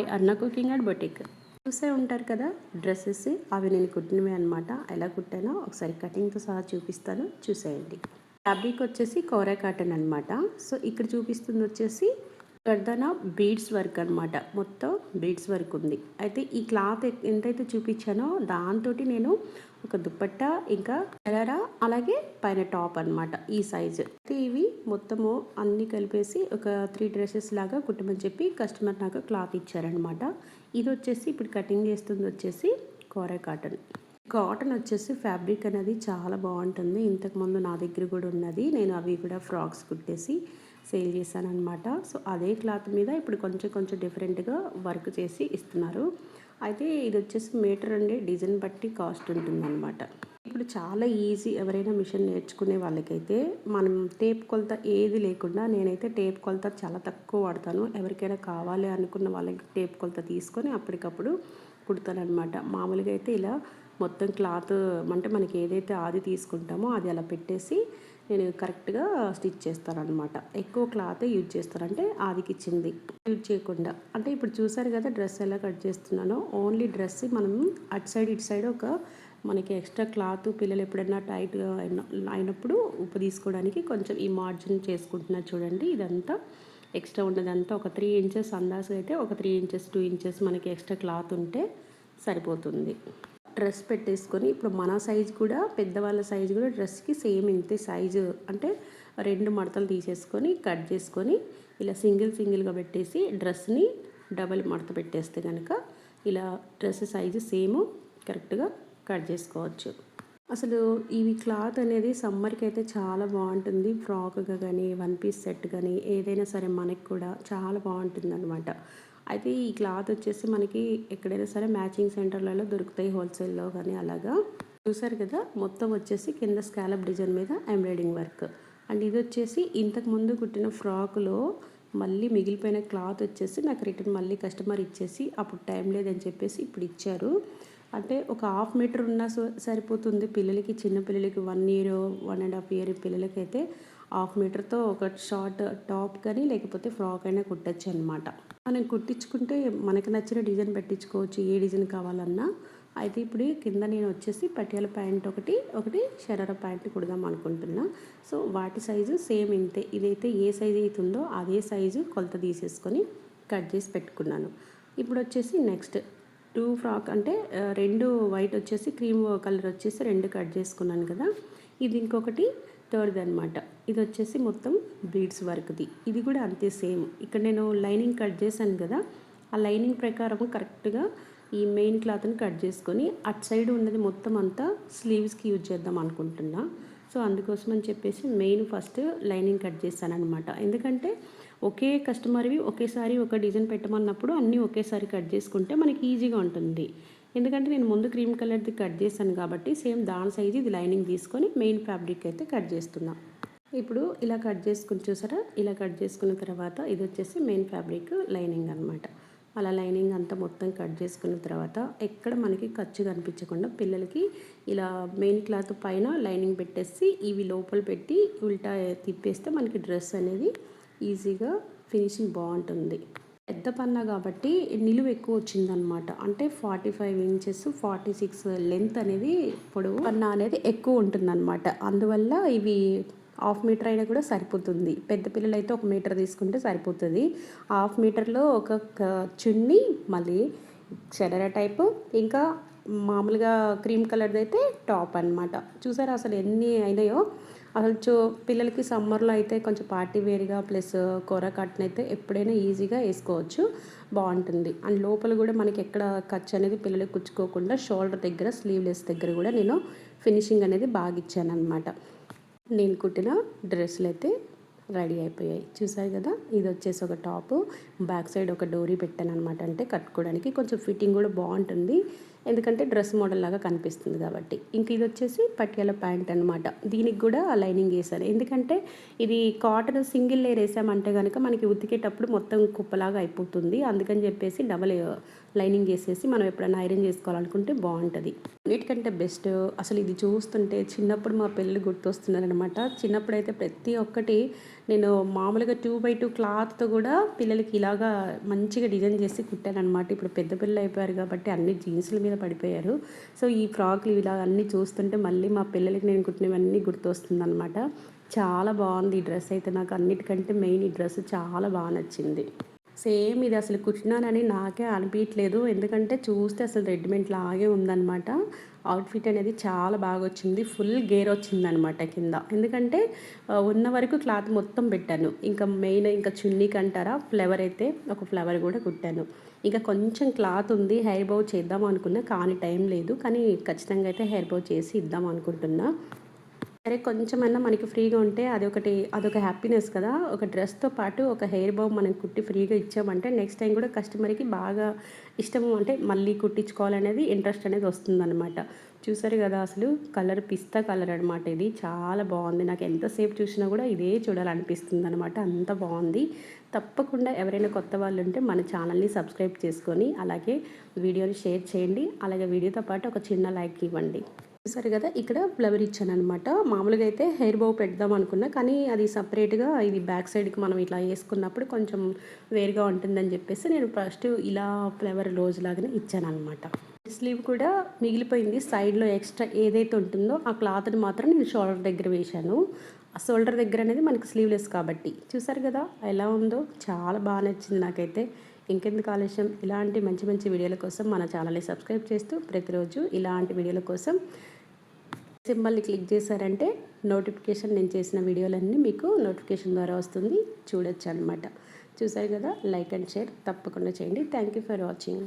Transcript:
Hi అన్న cooking and boutique. చూసే ఉంటారు కదా డ్రెస్సెస్, అవి నేను కుట్టినవి అనమాట. ఎలా కుట్టానో ఒకసారి కటింగ్తో సహా చూపిస్తాను, చూసేయండి. ఫ్యాబ్రిక్ వచ్చేసి కోరా కాటన్ అనమాట. సో ఇక్కడ చూపిస్తుంది వచ్చేసి గర్దన బీడ్స్ వర్క్ అనమాట. మొత్తం బీడ్స్ వర్క్ ఉంది. అయితే ఈ క్లాత్ ఎంతైతే చూపించానో దాంతో నేను ఒక దుప్పట్టా, ఇంకా శరారా, అలాగే పైన టాప్ అనమాట ఈ సైజు. అయితే ఇవి మొత్తము అన్నీ కలిపేసి ఒక 3 డ్రెస్సెస్ లాగా కుట్టమని చెప్పి కస్టమర్ నాకు క్లాత్ ఇచ్చారనమాట. ఇది వచ్చేసి ఇప్పుడు కటింగ్ చేస్తుంది వచ్చేసి కోరా కాటన్. కాటన్ వచ్చేసి ఫ్యాబ్రిక్ అనేది చాలా బాగుంటుంది. ఇంతకుముందు నా దగ్గర కూడా ఉన్నది. నేను అవి కూడా ఫ్రాక్స్ కుట్టేసి సేల్ చేశాను అనమాట. సో అదే క్లాత్ మీద ఇప్పుడు కొంచెం కొంచెం డిఫరెంట్గా వర్క్ చేసి ఇస్తున్నారు. అయితే ఇది వచ్చేసి మీటర్ అండి, డిజైన్ బట్టి కాస్ట్ ఉంటుందన్నమాట. ఇప్పుడు చాలా ఈజీ. ఎవరైనా మిషన్ నేర్చుకునే వాళ్ళకైతే మనం టేప్ కొలత ఏది లేకుండా, నేనైతే టేప్ కొలత చాలా తక్కువ వాడతాను. ఎవరికైనా కావాలి అనుకున్న వాళ్ళకి టేప్ కొలత తీసుకొని అప్పటికప్పుడు కుడతానమాట. మామూలుగా అయితే ఇలా మొత్తం క్లాత్ అంటే మనకి ఏదైతే ఆది తీసుకుంటామో అది అలా పెట్టేసి నేను కరెక్ట్గా స్టిచ్ చేస్తానమాట. ఎక్కువ క్లాతే యూజ్ చేస్తానంటే ఆదికి ఇచ్చింది యూజ్ చేయకుండా. అంటే ఇప్పుడు చూసారు కదా డ్రెస్ ఎలా కట్ చేస్తున్నానో. ఓన్లీ డ్రెస్ మనం అటు సైడ్ ఇటు సైడ్ ఒక మనకి ఎక్స్ట్రా క్లాత్ పిల్లలు ఎప్పుడైనా టైట్గా అయినప్పుడు ఉప్పు తీసుకోవడానికి కొంచెం ఈ మార్జిన్ చేసుకుంటున్నా చూడండి. ఇదంతా ఎక్స్ట్రా ఉన్నదంతా ఒక 3 ఇంచెస్ అందాజుగా అయితే ఒక 3 ఇంచెస్ 2 ఇంచెస్ మనకి ఎక్స్ట్రా క్లాత్ ఉంటే సరిపోతుంది. డ్రెస్ పెట్టేసుకొని ఇప్పుడు మన సైజు కూడా, పెద్దవాళ్ళ సైజు కూడా డ్రెస్కి సేమ్ ఇంతే సైజు. అంటే 2 మడతలు తీసేసుకొని కట్ చేసుకొని ఇలా సింగిల్గా పెట్టేసి డ్రెస్ని డబల్ మడత పెట్టేస్తే కనుక ఇలా డ్రెస్ సైజు సేమ్ కరెక్ట్గా కట్ చేసుకోవచ్చు. అసలు ఇవి క్లాత్ అనేది సమ్మర్కి అయితే చాలా బాగుంటుంది. ఫ్రాక్గా కానీ, 1 పీస్ సెట్ కానీ ఏదైనా సరే మనకి కూడా చాలా బాగుంటుంది అనమాట. అయితే ఈ క్లాత్ వచ్చేసి మనకి ఎక్కడైనా సరే మ్యాచింగ్ సెంటర్లలో దొరుకుతాయి, హోల్సేల్లో కానీ. అలాగా చూసారు కదా మొత్తం వచ్చేసి కింద స్కాలప్ డిజైన్ మీద ఎంబ్రాయిడింగ్ వర్క్. అండ్ ఇది వచ్చేసి ఇంతకు ముందు కుట్టిన ఫ్రాక్లో మళ్ళీ మిగిలిపోయిన క్లాత్ వచ్చేసి నాకు రిటర్న్ మళ్ళీ కస్టమర్ ఇచ్చేసి అప్పుడు టైం లేదని చెప్పేసి ఇప్పుడు ఇచ్చారు. అంటే ఒక 1/2 మీటర్ ఉన్నా సరిపోతుంది పిల్లలకి. చిన్న పిల్లలకి 1 ఇయర్ 1.5 ఇయర్ పిల్లలకైతే 1/2 మీటర్తో ఒక షార్ట్ టాప్ కానీ లేకపోతే ఫ్రాక్ అయినా కుట్టచ్చు అనమాట. మనం కుట్టించుకుంటే మనకు నచ్చిన డిజైన్ పెట్టించుకోవచ్చు, ఏ డిజైన్ కావాలన్నా. అయితే ఇప్పుడు కింద నేను వచ్చేసి పటియాల ప్యాంట్ ఒకటి షరారా ప్యాంట్ కుడదాం అనుకుంటున్నా. సో వాటి సైజు సేమ్ ఇంతే. ఇదైతే ఏ సైజు అవుతుందో అదే సైజు కొలత తీసేసుకొని కట్ చేసి పెట్టుకున్నాను. ఇప్పుడు వచ్చేసి నెక్స్ట్ 2 ఫ్రాక్ అంటే 2 వైట్ వచ్చేసి క్రీమ్ కలర్ వచ్చేసి 2 కట్ చేసుకున్నాను కదా. ఇది ఇంకొకటి థర్డ్ అనమాట. ఇది వచ్చేసి మొత్తం బీడ్స్ వర్క్ది. ఇది కూడా అంతే సేమ్. ఇక్కడ నేను లైనింగ్ కట్ చేశాను కదా, ఆ లైనింగ్ ప్రకారం కరెక్ట్గా ఈ మెయిన్ క్లాత్ని కట్ చేసుకొని అటు సైడ్ ఉన్నది మొత్తం అంతా స్లీవ్స్కి యూజ్ చేద్దాం అనుకుంటున్నా. సో అందుకోసం అని చెప్పేసి మెయిన్ ఫస్ట్ లైనింగ్ కట్ చేశాను అనమాట. ఎందుకంటే ఒకే కస్టమర్వి ఒకేసారి ఒక డిజైన్ పెట్టమన్నప్పుడు అన్నీ ఒకేసారి కట్ చేసుకుంటే మనకి ఈజీగా ఉంటుంది. ఎందుకంటే నేను ముందు క్రీమ్ కలర్ది కట్ చేశాను కాబట్టి సేమ్ దాని సైజు ఇది లైనింగ్ తీసుకొని మెయిన్ ఫ్యాబ్రిక్ అయితే కట్ చేస్తున్నా. ఇప్పుడు ఇలా కట్ చేసుకుని చూసారా, ఇలా కట్ చేసుకున్న తర్వాత ఇది వచ్చేసి మెయిన్ ఫ్యాబ్రిక్ లైనింగ్ అనమాట. అలా లైనింగ్ అంతా మొత్తం కట్ చేసుకున్న తర్వాత ఎక్కడ మనకి ఖర్చు కనిపించకుండా పిల్లలకి ఇలా మెయిన్ క్లాత్ పైన లైనింగ్ పెట్టేసి ఇవి లోపల పెట్టి ఉల్టా తిప్పేస్తే మనకి డ్రెస్ అనేది ఈజీగా ఫినిషింగ్ బాగుంటుంది. పెద్ద పన్నా కాబట్టి నిలువ ఎక్కువ వచ్చిందనమాట. అంటే 45 ఇంచెస్ 46 లెంత్ అనేది పొడవు పన్నా అనేది ఎక్కువ ఉంటుందన్నమాట. అందువల్ల ఇవి 1/2 మీటర్ అయినా కూడా సరిపోతుంది. పెద్ద పిల్లలు అయితే 1 మీటర్ తీసుకుంటే సరిపోతుంది. 1/2 మీటర్లో ఒక చున్నీ, మళ్ళీ షరారా టైపు, ఇంకా మామూలుగా క్రీమ్ కలర్ది అయితే టాప్ అనమాట. చూసారా అసలు ఎన్ని అయినాయో. అసలు పిల్లలకి సమ్మర్లో అయితే కొంచెం పార్టీ వేర్గా ప్లస్ కోరా కాటన్ అయితే ఎప్పుడైనా ఈజీగా వేసుకోవచ్చు, బాగుంటుంది. అండ్ లోపల కూడా మనకి ఎక్కడ ఖర్చు అనేది పిల్లలకి కుచ్చుకోకుండా షోల్డర్ దగ్గర, స్లీవ్లెస్ దగ్గర కూడా నేను ఫినిషింగ్ అనేది బాగా ఇచ్చాను అనమాట. నేను కుట్టిన డ్రెస్సులు అయితే రెడీ అయిపోయాయి. చూసారు కదా, ఇది వచ్చేసి ఒక టాపు, బ్యాక్ సైడ్ ఒక డోరీ పెట్టాను అనమాట. అంటే కట్టుకోవడానికి కొంచెం ఫిట్టింగ్ కూడా బాగుంటుంది, ఎందుకంటే డ్రెస్ మోడల్ లాగా కనిపిస్తుంది కాబట్టి. ఇంక ఇది వచ్చేసి పటియాల ప్యాంట్ అనమాట. దీనికి కూడా లైనింగ్ వేసాను, ఎందుకంటే ఇది కాటన్ సింగిల్ లేయర్ వేసామంటే కనుక మనకి ఉతికేటప్పుడు మొత్తం కుప్పలాగా అయిపోతుంది. అందుకని చెప్పేసి డబల్ లైనింగ్ వేసేసి మనం ఎప్పుడైనా ఐరన్ చేసుకోవాలనుకుంటే బాగుంటుంది. అన్నిటికంటే బెస్ట్ అసలు ఇది చూస్తుంటే చిన్నప్పుడు మా పిల్లలు గుర్తొస్తున్నారనమాట. చిన్నప్పుడైతే ప్రతి ఒక్కటి నేను మామూలుగా 2x2 క్లాత్‌తో కూడా పిల్లలకి ఇలాగా మంచిగా డిజైన్ చేసి కుట్టాననమాట. ఇప్పుడు పెద్ద పిల్లలు అయిపోయారు కాబట్టి అన్ని జీన్స్‌ల మీద పడిపోయారు. సో, ఈ ఫ్రాక్‌లు ఇలా అన్నీ చూస్తుంటే మళ్ళీ మా పిల్లలకి నేను కుట్టినవన్నీ గుర్తొస్తుందనమాట. చాలా బావుంది ఈ డ్రెస్ అయితే. నాకు అన్నిటికంటే మెయిన్ ఈ డ్రెస్ చాలా నచ్చింది. సేమ్ ఇది అసలు కుట్టినానని నాకే అనిపియట్లేదు. ఎందుకంటే చూస్తే అసలు రెడీమేడ్ లాగే ఉందనమాట. అవుట్‌ఫిట్ అనేది చాలా బాగొచ్చింది. ఫుల్ గేర్ వచ్చిందనమాట కింద. ఎందుకంటే ఉన్న వరకు క్లాత్ మొత్తం పెట్టాను. ఇంకా మెయిన్ ఇంకా చున్నీకంటారా ఫ్లవర్ అయితే ఒక ఫ్లవర్ కూడా కుట్టాను. ఇంకా కొంచెం క్లాత్ ఉంది. హెయిర్ బౌ చేద్దాం అనుకున్నా కానీ టైం లేదు. కానీ ఖచ్చితంగా అయితే హెయిర్ బౌ చేసి ఇద్దాం అనుకుంటున్నా. సరే కొంచెమన్నా మనకి ఫ్రీగా ఉంటే అదొక హ్యాపీనెస్ కదా! ఒక డ్రెస్‌తో పాటు ఒక హెయిర్ బౌ మనం కుట్టి ఫ్రీగా ఇచ్చామంటే నెక్స్ట్ టైం కూడా కస్టమర్‌కి బాగా ఇష్టము అంటే మళ్ళీ కుట్టించుకోవాలనేది ఇంట్రెస్ట్ అనేది వస్తుందనమాట. చూసారు కదా! అసలు కలర్ పిస్తా కలర్ అనమాట ఇది. చాలా బావుంది. నాకు ఎంతసేపు చూసినా కూడా ఇదే చూడాలనిపిస్తుందనమాట. అంత బావుంది. తప్పకుండా ఎవరైనా కొత్త వాళ్ళుంటే మన ఛానల్‌ని సబ్స్క్రైబ్ చేసుకొని అలాగే వీడియోని షేర్ చేయండి. అలాగే వీడియోతో పాటు ఒక చిన్న లైక్ ఇవ్వండి. చూసారు కదా! ఇక్కడ ఫ్లవర్ ఇచ్చాననమాట. మామూలుగా అయితే హెయిర్ బౌ పెడదాం అనుకున్నా. కానీ అది సెపరేట్‌గా ఇది బ్యాక్ సైడ్‌కి మనం ఇట్లా యేసుకున్నప్పుడు కొంచెం వేరుగా ఉంటుందని చెప్పేసి నేను ఫస్ట్ ఇలా ఫ్లవర్ రోజ్ లాగానే ఇచ్చాననమాట. స్లీవ్ కూడా మిగిలిపోయింది. సైడ్‌లో ఎక్స్‌ట్రా ఏదైతే ఉంటుందో ఆ క్లాత్‌ని మాత్రం నేను షోల్డర్ దగ్గర వేశాను. ఆ షోల్డర్ దగ్గర అనేది మనకి స్లీవ్‌లెస్ కాబట్టి. చూసారు కదా! ఎలా ఉందో చాలా నచ్చింది నాకైతే. ఇంకెందుకు ఆలస్యం ఇలాంటి మంచి మంచి వీడియోల కోసం మన ఛానల్ని సబ్స్క్రైబ్ చేస్తూ ప్రతిరోజు ఇలాంటి వీడియోల కోసం సింబల్ని క్లిక్ చేశారంటే నోటిఫికేషన్ నేను చేసిన వీడియోలన్నీ మీకు నోటిఫికేషన్ ద్వారా వస్తుంది చూడొచ్చు అనమాట. చూసారు కదా! లైక్ అండ్ షేర్ తప్పకుండా చేయండి. Thank you for watching.